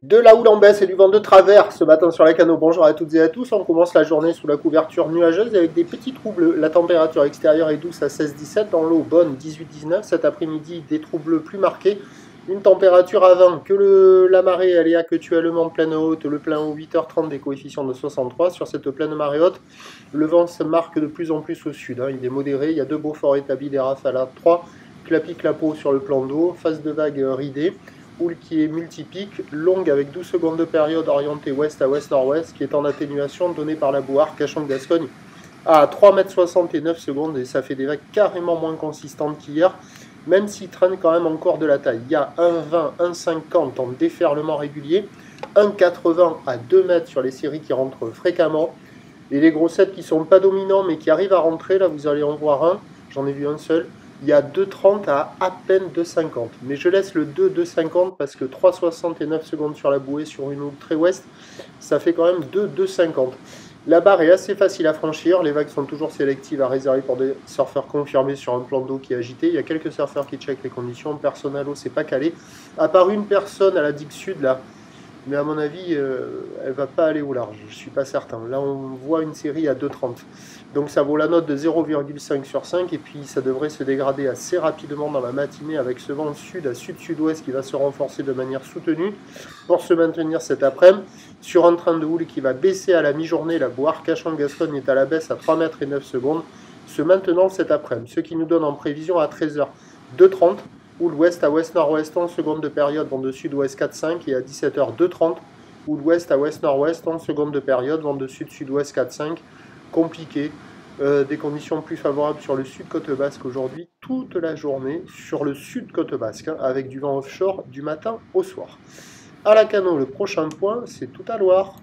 De la houle en baisse et du vent de travers ce matin sur la Cano. Bonjour à toutes et à tous. On commence la journée sous la couverture nuageuse avec des petits trous bleus. La température extérieure est douce à 16-17. Dans l'eau, bonne 18-19. Cet après-midi, des trous bleus plus marqués. Une température à 20. La marée, elle est actuellement pleine haute. Le plein haut 8h30 des coefficients de 63. Sur cette pleine marée haute, le vent se marque de plus en plus au sud. Il est modéré. Il y a deux beaux forts établis, des rafales à 3. Clapi-clapo sur le plan d'eau. Phase de vague ridée. Houle qui est multipique, longue avec 12 secondes de période orientée ouest à ouest-nord-ouest, qui est en atténuation donnée par la boue Arcachon-Gascogne à 3,69 m et ça fait des vagues carrément moins consistantes qu'hier, même s'il traîne quand même encore de la taille. Il y a 1,20, 1,50 en déferlement régulier, 1,80 à 2 mètres sur les séries qui rentrent fréquemment, et les grossettes qui ne sont pas dominants mais qui arrivent à rentrer, là vous allez en voir un, j'en ai vu un seul. Il y a 2,30 à peine 2,50. Mais je laisse le 2,50 parce que 3,69 secondes sur la bouée sur une houle très ouest, ça fait quand même 2,50. La barre est assez facile à franchir. Les vagues sont toujours sélectives à réserver pour des surfeurs confirmés sur un plan d'eau qui est agité. Il y a quelques surfeurs qui checkent les conditions. Personne à l'eau, c'est pas calé. À part une personne à la digue sud, là. Mais à mon avis, elle va pas aller au large. Je suis pas certain. Là, on voit une série à 2,30. Donc ça vaut la note de 0,5 sur 5. Et puis ça devrait se dégrader assez rapidement dans la matinée avec ce vent sud à sud-sud-ouest qui va se renforcer de manière soutenue pour se maintenir cet après-midi. Sur un train de houle qui va baisser à la mi-journée, la boue Arcachon-Gascogne est à la baisse à 3 mètres et 9 secondes, se maintenant cet après-midi. Ce qui nous donne en prévision à 13h 2,30. Houle ouest à ouest-nord-ouest en seconde de période, vent de sud-ouest 4-5 et à 17h 2,30. Houle ouest à ouest-nord-ouest en seconde de période, vent de sud-sud-ouest 4-5. Compliqué. Des conditions plus favorables sur le sud côte basque aujourd'hui, toute la journée sur le sud côte basque, avec du vent offshore du matin au soir. À la Cano, le prochain point, c'est tout à Loire.